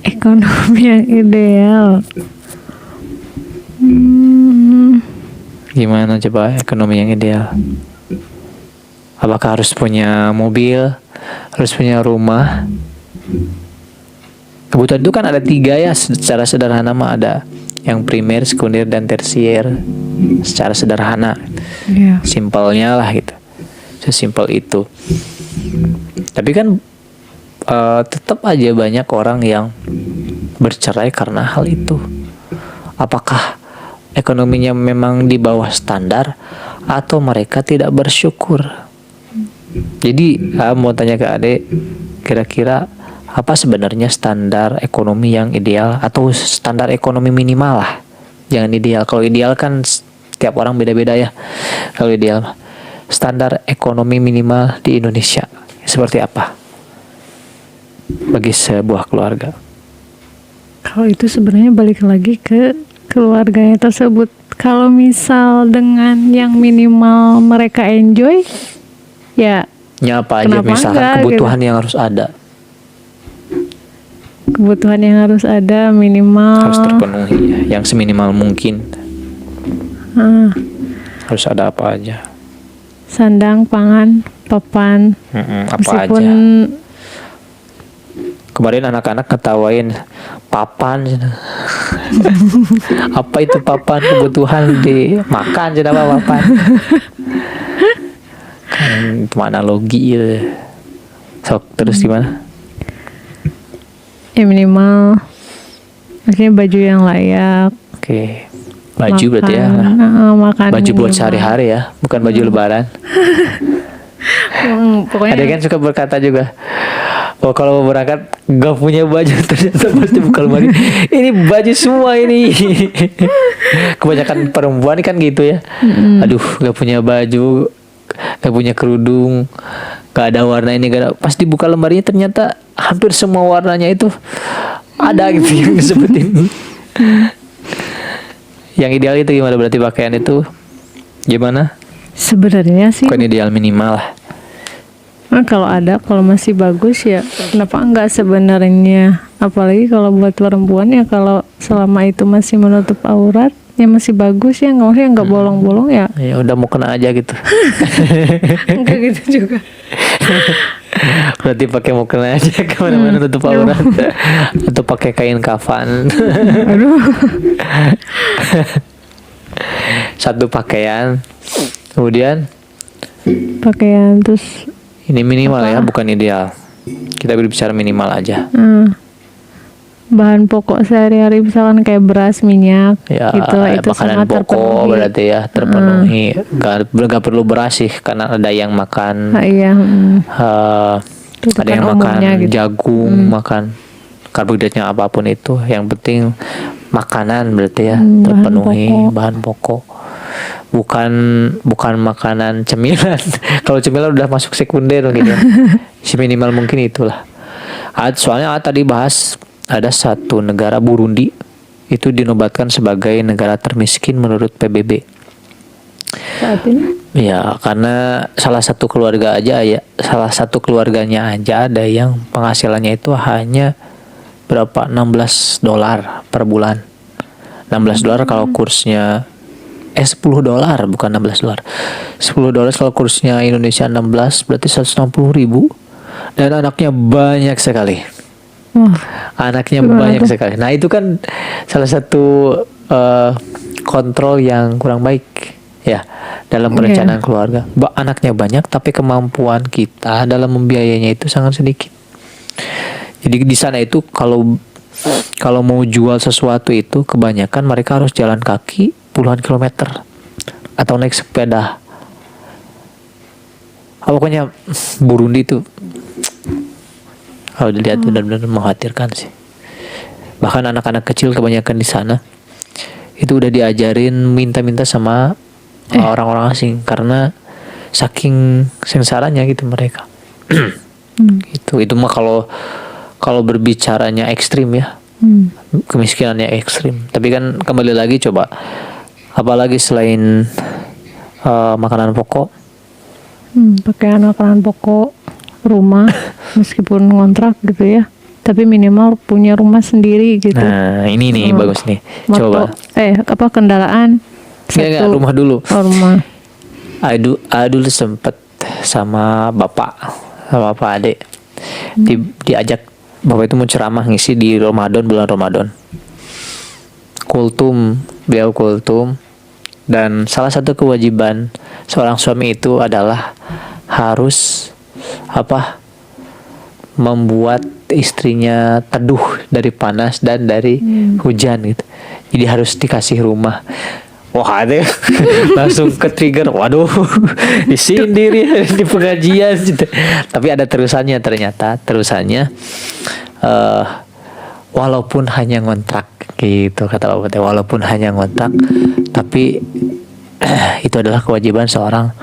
Ekonomi yang ideal. Gimana coba ekonomi yang ideal? Apakah harus punya mobil? Harus punya rumah? Kebutuhan itu kan ada 3 ya, secara sederhana mah ada yang primer, sekunder, dan tersier. Secara sederhana, simpelnya lah gitu, sesimpel itu. Tapi kan tetap aja banyak orang yang bercerai karena hal itu. Apakah ekonominya memang di bawah standar atau mereka tidak bersyukur? Jadi mau tanya ke Ade, kira-kira apa sebenarnya standar ekonomi yang ideal atau standar ekonomi minimal lah, jangan ideal. Kalau ideal kan tiap orang beda-beda ya. Kalau ideal, standar ekonomi minimal di Indonesia seperti apa bagi sebuah keluarga? Kalau itu sebenarnya balik lagi ke keluarganya tersebut. Kalau misal dengan yang minimal mereka enjoy, ya apa aja kenapa misalkan enggak, kebutuhan gitu. yang harus ada, Kebutuhan yang harus ada minimal. harus terpenuhi ya, yang seminimal mungkin. Ah, Harus ada apa aja. sandang, pangan, papan. Apa Meskipun aja. Kemarin anak-anak ketawain papan. Apa itu papan? Kebutuhan dimakan sudah apa papan? Kan itu analogi ya. Sok terus gimana? ya minimal, maksudnya baju yang layak. Oke. Baju berarti ya. Makan Baju buat minimal. sehari-hari ya, bukan baju lebaran. Pokoknya Ada kan suka berkata juga, oh kalau mau berangkat gak punya baju, ternyata pasti buka lemari. Ini baju semua ini. Kebanyakan perempuan kan gitu ya. Aduh, gak punya baju, gak punya kerudung, gak ada warna ini, gak ada. Pas dibuka lemarinya ternyata hampir semua warnanya itu ada gitu yang disebutin. Yang ideal itu gimana berarti pakaian itu? Gimana? sebenarnya sih, Bukan ideal minimal lah. kalau ada, kalau masih bagus ya kenapa enggak sebenarnya. Apalagi kalau buat perempuan ya, kalau selama itu masih menutup aurat ya masih bagus ya, nggak bolong-bolong ya. Ya udah mau kena aja gitu. Enggak gitu juga. Berarti pakai mukena aja kemana-mana tutup aurat. Atau pakai kain kafan. Aduh. Satu pakaian. Kemudian Pakaian terus ini minimal ya, bukan ideal. Kita berbicara minimal aja. bahan pokok sehari-hari misalkan kayak beras, minyak Ya, gitu, itu makanan sangat pokok terpenuhi. berarti ya terpenuhi. Gak perlu beras sih, karena ada yang makan Iya. Itu ada kan yang makan umumnya gitu. jagung, makan karbohidratnya apapun itu. Yang penting makanan berarti ya Bahan terpenuhi pokok. bahan pokok. Bukan makanan cemilan. Kalau cemilan udah masuk sekunder gitu. Si minimal mungkin itulah. Soalnya tadi bahas ada satu negara, Burundi, itu dinobatkan sebagai negara termiskin menurut PBB. Saat ini Ya, karena salah satu keluarganya aja ada yang penghasilannya itu hanya berapa? $16 per bulan. $16 kalau kursnya $10 bukan $16. $10 kalau kursnya Indonesia 16 berarti 160.000, dan anaknya banyak sekali. wah, Anaknya Gimana banyak tuh? sekali. Nah, itu kan salah satu kontrol yang kurang baik ya dalam perencanaan keluarga. Anaknya banyak tapi kemampuan kita dalam membiayainya itu sangat sedikit. Jadi di sana itu kalau mau jual sesuatu itu kebanyakan mereka harus jalan kaki puluhan kilometer atau naik sepeda. Pokoknya Burundi itu kalau dilihat benar-benar mengkhawatirkan sih. Bahkan anak-anak kecil kebanyakan di sana itu udah diajarin minta-minta sama orang-orang asing karena saking sengsaranya gitu mereka. Itu mah kalau berbicaranya ekstrim ya. Kemiskinannya ekstrim. Tapi kan kembali lagi coba, apalagi selain makanan pokok, pakaian, makanan pokok, rumah, meskipun ngontrak gitu ya, tapi minimal punya rumah sendiri gitu. nah ini nih bagus nih. Coba. Kendaraan Enggak, satu. rumah dulu. Oh, rumah. Dulu sempet sama bapak adik diajak. Bapak itu mau ceramah ngisi di bulan Ramadan. Beliau kultum, dan salah satu kewajiban seorang suami itu adalah harus membuat istrinya teduh dari panas dan dari hujan gitu. Jadi harus dikasih rumah. Wah, ada langsung ke trigger. Waduh, disindir ya di pengajian gitu. Tapi ada terusannya ternyata. Walaupun hanya ngontrak gitu kata Bapak, walaupun hanya ngontrak, tapi itu adalah kewajiban seorang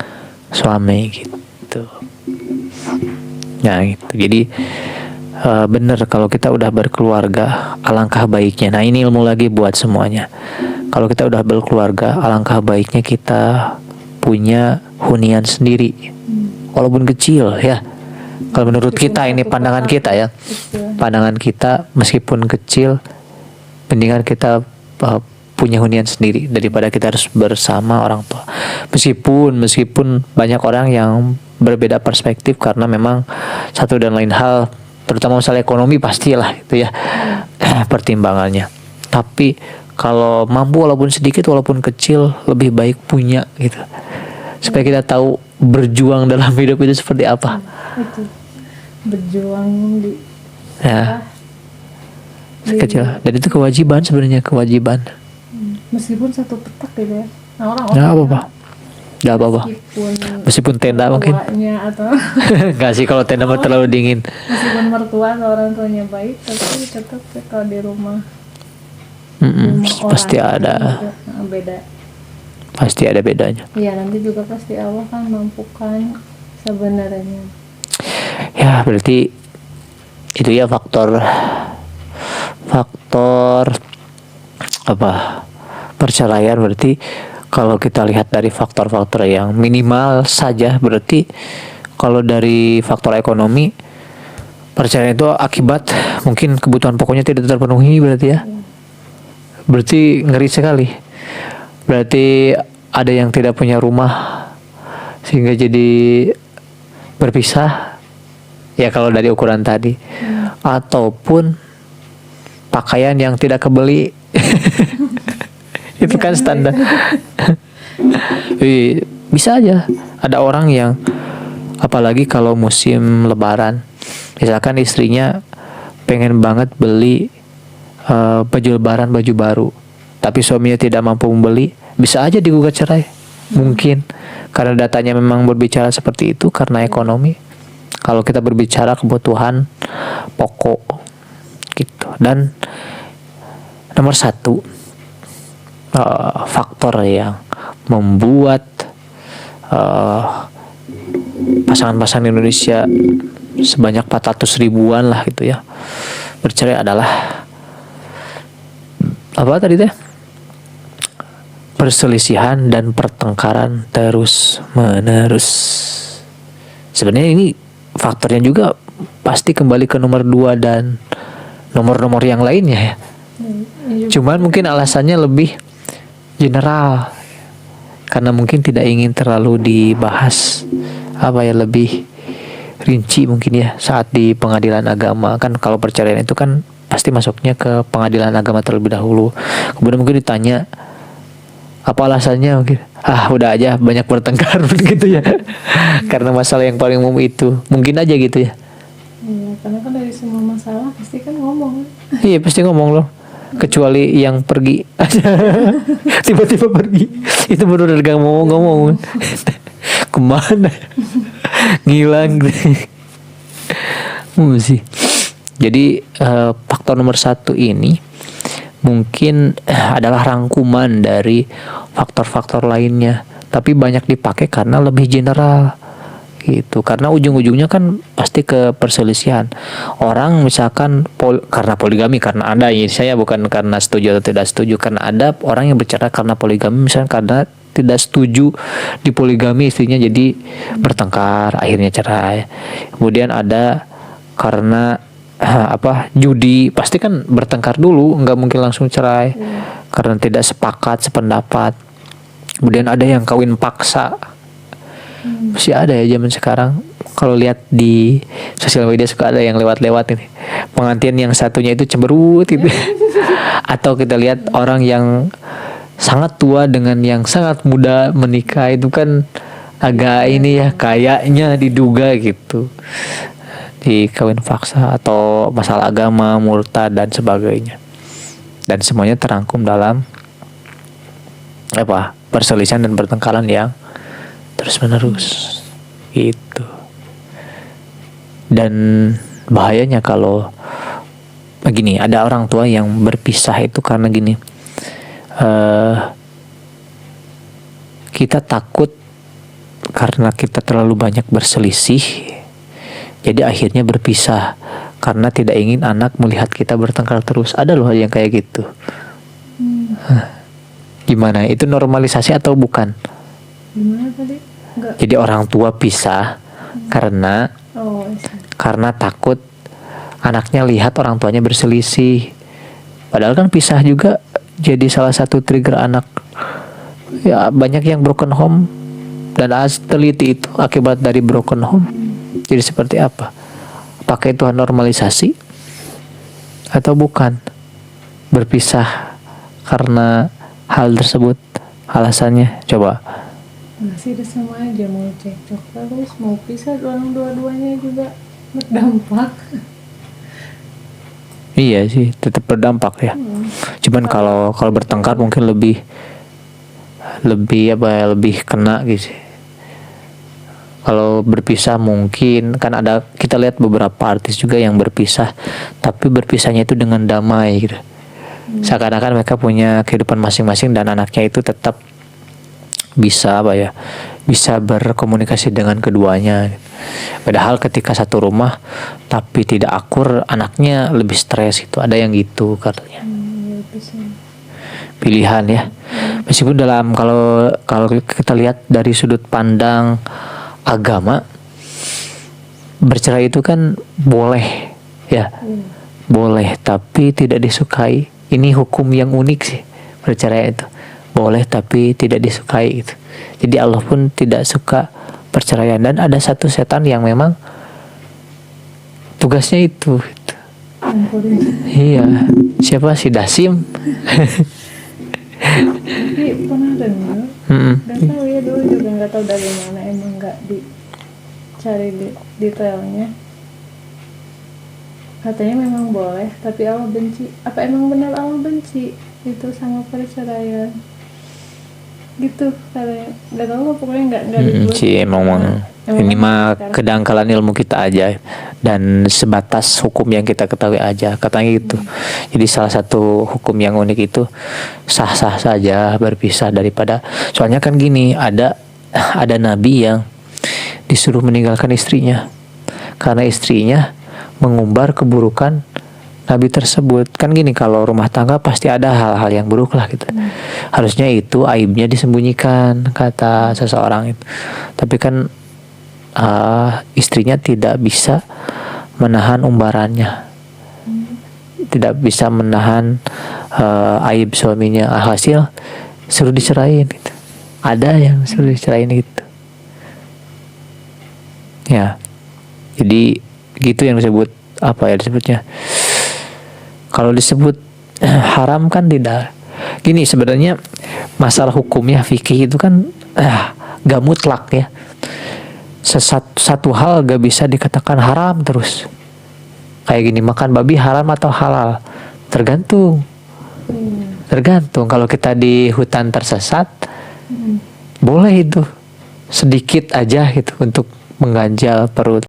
suami gitu. Nah gitu. Jadi bener kalau kita udah berkeluarga, alangkah baiknya. Nah ini ilmu lagi buat semuanya. Kalau kita udah berkeluarga, alangkah baiknya kita punya hunian sendiri, walaupun kecil ya. Kalau menurut kita ini pandangan kita ya, pandangan kita meskipun kecil, mendingan kita punya hunian sendiri daripada kita harus bersama orang tua. Meskipun banyak orang yang berbeda perspektif karena memang satu dan lain hal, terutama masalah ekonomi pastilah itu ya pertimbangannya. Tapi kalau mampu walaupun sedikit walaupun kecil lebih baik punya gitu. Supaya kita tahu berjuang dalam hidup itu seperti apa. Itu berjuang di Ya. Kecil. Dan itu kewajiban sebenarnya, kewajiban. meskipun satu petak gitu ya. Nah, orang-orang Nggak apa-apa. Nggak apa-apa. Meskipun tenda mungkin. mertuanya atau Nggak sih kalau tenda mah terlalu dingin. meskipun mertua atau orang tuanya baik, tapi tetap ya kalau di rumah rumah orang Pasti ada. gitu, beda. Pasti ada bedanya. Iya, nanti juga pasti Allah kan mampukan sebenarnya. Ya berarti itu ya faktor apa perceraian. Berarti kalau kita lihat dari faktor-faktor yang minimal saja, berarti kalau dari faktor ekonomi, perceraian itu akibat mungkin kebutuhan pokoknya tidak terpenuhi berarti ya. Berarti ngeri sekali. Berarti ada yang tidak punya rumah sehingga jadi berpisah. Ya kalau dari ukuran tadi. Ataupun pakaian yang tidak kebeli. Itu kan standar. Bisa aja ada orang yang apalagi kalau musim lebaran, misalkan istrinya pengen banget beli baju lebaran, baju baru, tapi suaminya tidak mampu membeli, bisa aja digugat cerai. Mungkin karena datanya memang berbicara seperti itu karena ekonomi. Kalau kita berbicara kebutuhan pokok gitu. Dan nomor satu, faktor yang membuat pasangan-pasangan Indonesia sebanyak 400 ribuan lah gitu ya bercerai adalah apa tadi teh? Perselisihan dan pertengkaran terus menerus. Sebenarnya ini faktornya juga pasti kembali ke nomor 2 dan nomor-nomor yang lainnya ya. Cuman mungkin alasannya lebih general karena mungkin tidak ingin terlalu dibahas lebih rinci mungkin ya saat di pengadilan agama. Kan kalau perceraian itu kan pasti masuknya ke pengadilan agama terlebih dahulu, kemudian mungkin ditanya apa alasannya, mungkin udah aja banyak bertengkar gitu ya. Karena masalah yang paling umum itu mungkin aja gitu ya. Iya, karena kan dari semua masalah pasti kan ngomong. Iya pasti ngomong loh, kecuali yang pergi tiba-tiba pergi itu benar-benar gak mau ngomong. Kemana ngilang sih. Jadi faktor nomor 1 ini mungkin adalah rangkuman dari faktor-faktor lainnya, tapi banyak dipakai karena lebih general gitu. Karena ujung-ujungnya kan pasti ke perselisihan. Orang misalkan karena poligami, karena ada ya, saya bukan karena setuju atau tidak setuju, karena ada orang yang bercerai karena poligami, misalnya karena tidak setuju di poligami istrinya jadi bertengkar akhirnya cerai. Kemudian ada karena judi, pasti kan bertengkar dulu, nggak mungkin langsung cerai karena tidak sepakat sependapat. Kemudian ada yang kawin paksa, masih ada ya zaman sekarang. Kalau lihat di sosial media suka ada yang lewat-lewat ini, pengantin yang satunya itu cemberut gitu. Atau kita lihat orang yang sangat tua dengan yang sangat muda menikah, itu kan agak ini ya, kayaknya diduga gitu di kawin paksa atau masalah agama, murtad dan sebagainya. Dan semuanya terangkum dalam perselisihan dan pertengkaran yang terus menerus gitu. Dan bahayanya kalau begini, ada orang tua yang berpisah itu karena gini, kita takut karena kita terlalu banyak berselisih, jadi akhirnya berpisah karena tidak ingin anak melihat kita bertengkar terus. Ada loh yang kayak gitu. Gimana? Itu normalisasi atau bukan? Gimana tadi? Enggak. Jadi orang tua pisah karena takut anaknya lihat orang tuanya berselisih. Padahal kan pisah juga jadi salah satu trigger anak. Ya banyak yang broken home, dan teliti itu akibat dari broken home. Jadi seperti apa? Apakah itu normalisasi atau bukan? Berpisah karena hal tersebut alasannya, coba. Masih udah sama aja, mau cekcok terus, mau pisah, orang dua-duanya juga berdampak. Iya sih, tetap berdampak ya. Cuman kalau bertengkar mungkin lebih lebih kena gitu. Kalau berpisah mungkin kan ada, kita lihat beberapa artis juga yang berpisah, tapi berpisahnya itu dengan damai gitu. Seakan-akan mereka punya kehidupan masing-masing dan anaknya itu tetap bisa bisa berkomunikasi dengan keduanya. Padahal ketika satu rumah tapi tidak akur, anaknya lebih stres itu. Ada yang gitu katanya. Pilihan ya. Meskipun dalam kalau kita lihat dari sudut pandang agama, bercerai itu kan boleh ya. Boleh tapi tidak disukai. Ini hukum yang unik sih, bercerai itu. Boleh tapi tidak disukai gitu. Jadi Allah pun tidak suka perceraian, dan ada satu setan yang memang tugasnya itu gitu. Iya, siapa si Dasim? Tapi pernah dengar, nggak tahu ya, dulu juga nggak tahu dari mana, emang nggak dicari detailnya. Katanya memang boleh, tapi Allah benci. Apa emang benar Allah benci itu sama perceraian? Gitu katanya. Nggak tahu, pokoknya nggak dibuat. Sih emang ini mah kedangkalan ilmu kita aja, dan sebatas hukum yang kita ketahui aja katanya gitu. Jadi salah satu hukum yang unik itu sah-sah saja berpisah, daripada soalnya kan gini, ada nabi yang disuruh meninggalkan istrinya karena istrinya mengumbar keburukan nabi tersebut. Kan gini, kalau rumah tangga pasti ada hal-hal yang buruk lah gitu. Harusnya itu aibnya disembunyikan kata seseorang itu. Tapi kan istrinya tidak bisa menahan umbarannya, tidak bisa menahan aib suaminya. Alhasil suruh diceraiin gitu. Ada yang suruh diceraiin gitu. Ya, jadi gitu yang disebut disebutnya. Kalau disebut haram kan tidak. Gini, sebenarnya masalah hukumnya fikih itu kan gak mutlak ya. Satu hal gak bisa dikatakan haram terus. Kayak gini, makan babi haram atau halal? Tergantung. Kalau kita di hutan tersesat, boleh itu sedikit aja gitu untuk mengganjal perut.